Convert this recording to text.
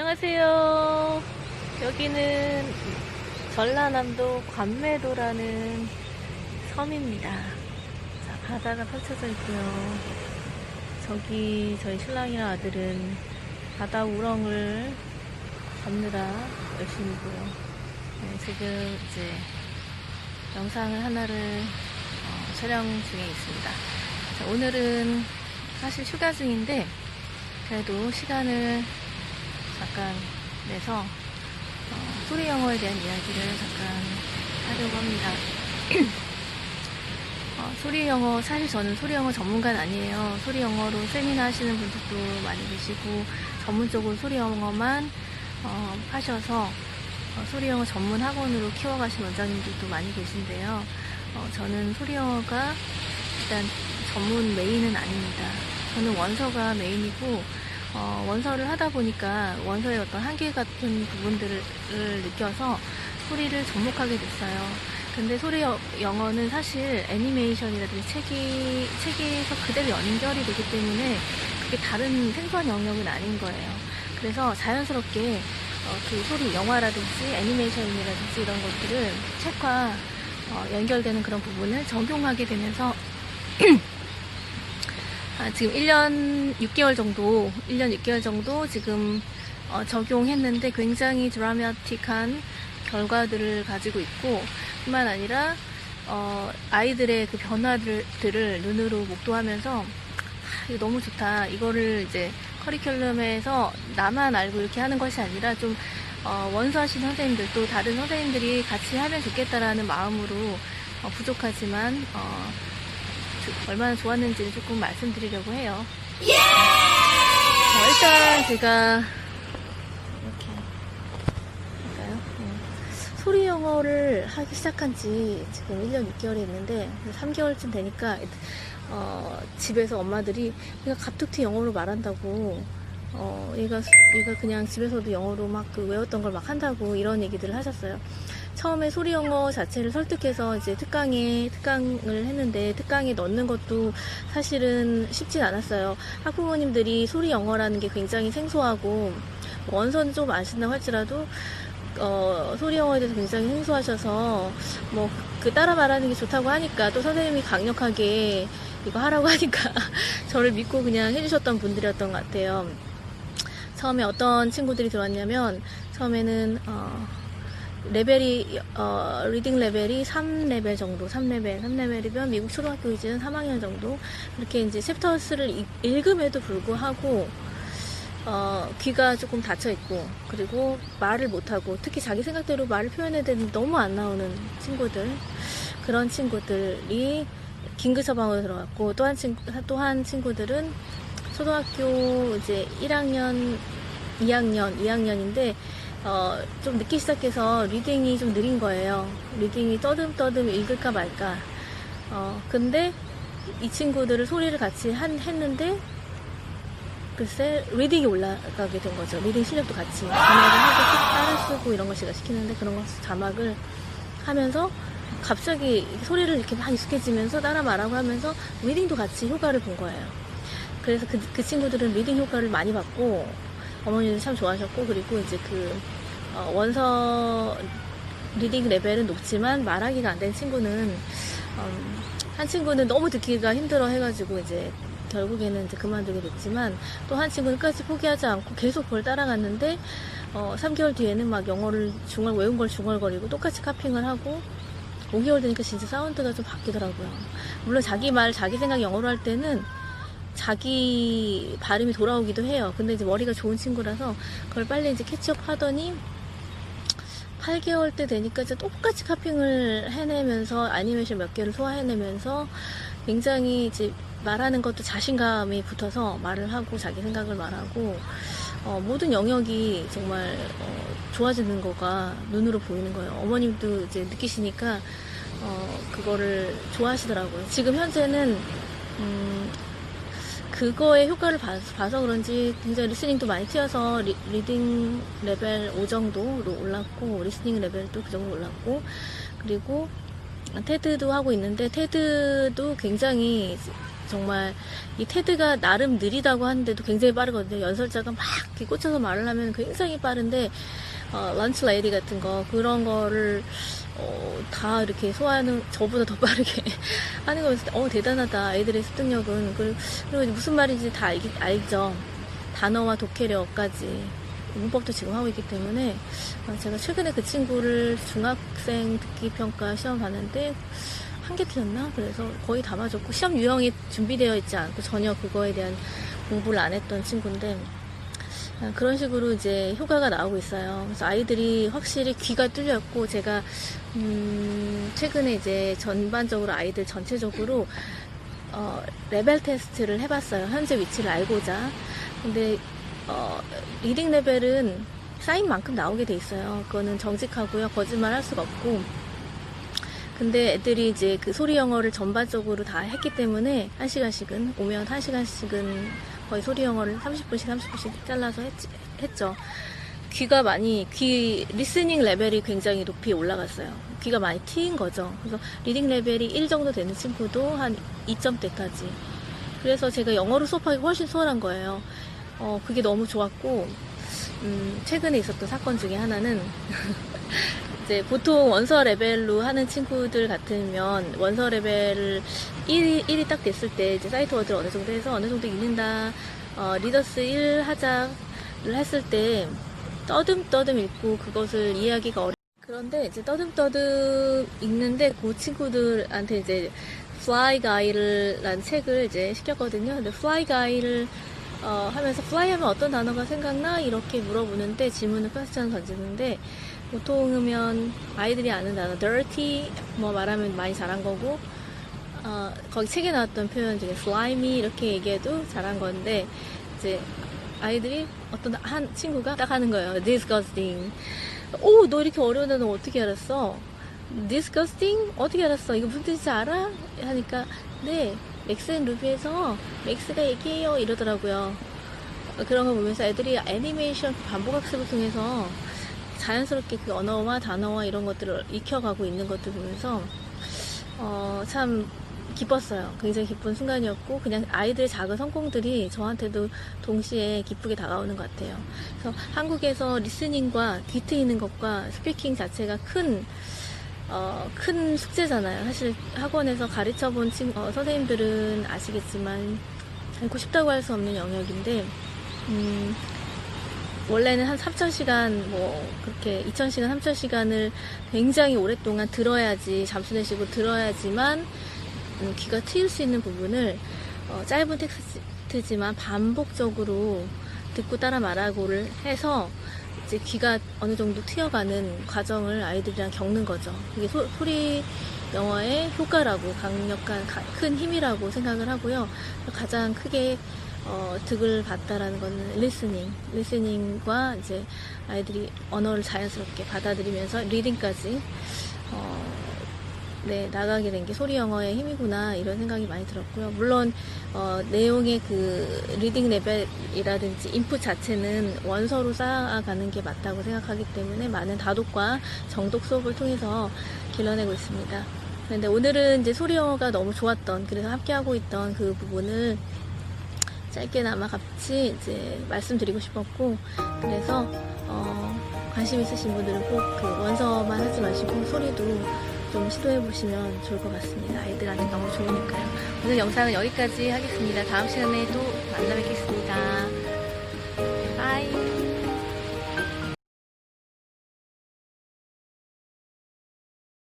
안녕하세요. 여기는 전라남도 관매도라는 섬입니다. 자, 바다가 펼쳐져 있고요. 저기 저희 신랑이랑 아들은 바다 우렁을 잡느라 열심히고요. 네, 지금 이제 영상을 하나를 촬영 중에 있습니다. 자, 오늘은 사실 휴가 중인데 그래도 시간을 잠깐 내서 소리 영어에 대한 이야기를 잠깐 하려고 합니다. 소리 영어, 사실 저는 소리 영어 전문가는 아니에요. 소리 영어로 세미나 하시는 분들도 많이 계시고 전문적으로 소리 영어만 하셔서 소리 영어 전문 학원으로 키워가신 원장님들도 많이 계신데요. 저는 소리 영어가 일단 전문 메인은 아닙니다. 저는 원서가 메인이고 원서를 하다 보니까 원서의 어떤 한계 같은 부분들을 느껴서 소리를 접목하게 됐어요. 근데 소리 영어는 사실 애니메이션이라든지 책에서 그대로 연결이 되기 때문에 그게 다른 생소한 영역은 아닌 거예요. 그래서 자연스럽게 그 소리 영화라든지 애니메이션이라든지 이런 것들을 책과 연결되는 그런 부분을 적용하게 되면서 지금 1년 6개월 정도 지금 적용했는데 굉장히 드라마틱한 결과들을 가지고 있고, 뿐만 아니라 아이들의 그 변화들을 눈으로 목도하면서 이거 너무 좋다. 이거를 이제 커리큘럼에서 나만 알고 이렇게 하는 것이 아니라 좀 원서하신 선생님들도 다른 선생님들이 같이 하면 좋겠다라는 마음으로 부족하지만 얼마나 좋았는지를 조금 말씀드리려고 해요. 일단 제가 이렇게 할까요? 소리 영어를 하기 시작한 지 지금 1년 6개월이 있는데 3개월쯤 되니까 집에서 엄마들이 얘가 갑툭튀 영어로 말한다고 얘가 그냥 집에서도 영어로 막 그 외웠던 걸 막 한다고 이런 얘기들을 하셨어요. 처음에 소리 영어 자체를 설득해서 이제 특강을 했는데 특강에 넣는 것도 사실은 쉽진 않았어요. 학부모님들이 소리 영어라는 게 굉장히 생소하고 원서는 좀 아신다고 할지라도 소리 영어에 대해서 굉장히 생소하셔서 뭐 그 따라 말하는 게 좋다고 하니까 또 선생님이 강력하게 이거 하라고 하니까 저를 믿고 그냥 해주셨던 분들이었던 것 같아요. 처음에 어떤 친구들이 들어왔냐면 처음에는 레벨이 리딩 레벨이 3레벨 정도, 3레벨이면 미국 초등학교 이제는 3학년 정도 그렇게 이제 챕터 수를 읽음에도 불구하고 귀가 조금 닫혀 있고 그리고 말을 못하고 특히 자기 생각대로 말을 표현해야 되는데 너무 안 나오는 친구들, 그런 친구들이 긴급 처방으로 들어갔고 또 한 친구들은 초등학교 이제 1학년, 2학년인데 좀 늦게 시작해서 리딩이 좀 느린 거예요. 리딩이 떠듬떠듬 읽을까 말까. 근데 이 친구들을 소리를 같이 했는데 글쎄 리딩이 올라가게 된 거죠. 리딩 실력도 같이 자막을 하고 따라 쓰고 이런 걸 제가 시키는데 그런 거 자막을 하면서 갑자기 소리를 이렇게 많이 익숙해지면서 따라 말하고 하면서 리딩도 같이 효과를 본 거예요. 그래서 그 친구들은 리딩 효과를 많이 받고 어머니도 참 좋아하셨고, 그리고 이제 원서 리딩 레벨은 높지만 말하기가 안 된 친구는 한 친구는 너무 듣기가 힘들어 해가지고 이제 결국에는 이제 그만두게 됐지만 또 한 친구는 끝까지 포기하지 않고 계속 그걸 따라갔는데 3개월 뒤에는 막 영어를 외운 걸 중얼거리고 똑같이 카핑을 하고 5개월 되니까 진짜 사운드가 좀 바뀌더라고요. 물론 자기 말, 자기 생각 영어로 할 때는 자기 발음이 돌아오기도 해요. 근데 이제 머리가 좋은 친구라서 그걸 빨리 이제 캐치업 하더니 8개월 때 되니까 이제 똑같이 카핑을 해내면서 애니메이션 몇 개를 소화해내면서 굉장히 이제 말하는 것도 자신감이 붙어서 말을 하고 자기 생각을 말하고 모든 영역이 정말 좋아지는 거가 눈으로 보이는 거예요. 어머님도 이제 느끼시니까 그거를 좋아하시더라고요. 지금 현재는 그거의 효과를 봐서 그런지 굉장히 리스닝도 많이 튀어서 리딩 레벨 5 정도로 올랐고 리스닝 레벨도 그 정도 올랐고 그리고 테드도 하고 있는데 테드도 굉장히 정말 이 테드가 나름 느리다고 하는데도 굉장히 빠르거든요. 연설자가 막 이렇게 꽂혀서 말을 하면 굉장히 빠른데 런치 레이디 같은 거 그런 거를 다 이렇게 소화하는 저보다 더 빠르게 하는 거면서 대단하다. 아이들의 습득력은. 그리고 무슨 말인지 다 알죠. 단어와 독해력까지 문법도 지금 하고 있기 때문에 제가 최근에 그 친구를 중학생 듣기평가 시험 봤는데 한 개 틀렸나? 그래서 거의 다 맞았고 시험 유형이 준비되어 있지 않고 전혀 그거에 대한 공부를 안 했던 친구인데 그런 식으로 이제 효과가 나오고 있어요. 그래서 아이들이 확실히 귀가 뚫렸고 제가 최근에 이제 전반적으로 아이들 전체적으로 레벨 테스트를 해봤어요. 현재 위치를 알고자. 근데 리딩 레벨은 쌓인 만큼 나오게 돼 있어요. 그거는 정직하고요. 거짓말 할 수가 없고. 근데 애들이 이제 그 소리 영어를 전반적으로 다 했기 때문에 1시간씩은 오면 1시간씩은 거의 소리 영어를 30분씩 잘라서 했죠. 귀 리스닝 레벨이 굉장히 높이 올라갔어요. 귀가 많이 트인 거죠. 그래서 리딩 레벨이 1 정도 되는 친구도 한 2점대까지. 그래서 제가 영어로 수업하기 훨씬 수월한 거예요. 그게 너무 좋았고, 최근에 있었던 사건 중에 하나는, 이제 보통 원서 레벨로 하는 친구들 같으면 원서 레벨을 1이 딱 됐을 때 이제 사이트 워드를 어느 정도 해서 어느 정도 읽는다, 리더스 1 하자를 했을 때 떠듬떠듬 읽고 그것을 이해하기가 어려워요. 그런데 이제 떠듬떠듬 읽는데 그 친구들한테 이제 Fly Guy라는 책을 이제 시켰거든요. 근데 Fly Guy를 하면서 fly 하면 어떤 단어가 생각나? 이렇게 물어보는데 질문을 퀘스천을 던지는데 보통이면 아이들이 아는 단어 dirty 뭐 말하면 많이 잘한 거고 거기 책에 나왔던 표현 중에 slimy 이렇게 얘기해도 잘한 건데 이제 아이들이 어떤 한 친구가 딱 하는 거예요. disgusting. 오, 너 이렇게 어려운 단어 어떻게 알았어? disgusting? 어떻게 알았어? 이거 무슨 뜻인지 알아? 하니까 네, 맥스 앤 루비에서 맥스가 얘기해요 이러더라고요. 그런 거 보면서 애들이 애니메이션 반복학습을 통해서 자연스럽게 그 언어와 단어와 이런 것들을 익혀가고 있는 것들 보면서 참 기뻤어요. 굉장히 기쁜 순간이었고 그냥 아이들의 작은 성공들이 저한테도 동시에 기쁘게 다가오는 것 같아요. 그래서 한국에서 리스닝과 귀 트이는 것과 스피킹 자체가 큰 숙제잖아요. 사실 학원에서 가르쳐본 선생님들은 아시겠지만 알고 싶다고 할 수 없는 영역인데 원래는 한 3,000시간 그렇게 2,000시간 3,000시간을 굉장히 오랫동안 들어야지 잠수 내쉬고 들어야지만 귀가 트일 수 있는 부분을 짧은 텍스트지만 반복적으로 듣고 따라 말하고를 해서 이제 귀가 어느 정도 트여가는 과정을 아이들이랑 겪는 거죠. 그게 소리 영어의 효과라고 강력한 큰 힘이라고 생각을 하고요. 가장 크게 득을 봤다라는 거는 리스닝과 이제 아이들이 언어를 자연스럽게 받아들이면서 리딩까지 나가게 된 게 소리 영어의 힘이구나 이런 생각이 많이 들었고요. 물론 내용의 그 리딩 레벨이라든지 인풋 자체는 원서로 쌓아가는 게 맞다고 생각하기 때문에 많은 다독과 정독 수업을 통해서 길러내고 있습니다. 그런데 오늘은 이제 소리 영어가 너무 좋았던 그래서 함께하고 있던 그 부분을 짧게나마 같이 이제 말씀드리고 싶었고 그래서 관심 있으신 분들은 꼭 그 원서만 하지 마시고 소리도 좀 시도해보시면 좋을 것 같습니다. 아이들한테 너무 좋으니까요. 오늘 영상은 여기까지 하겠습니다. 다음 시간에 또 만나 뵙겠습니다.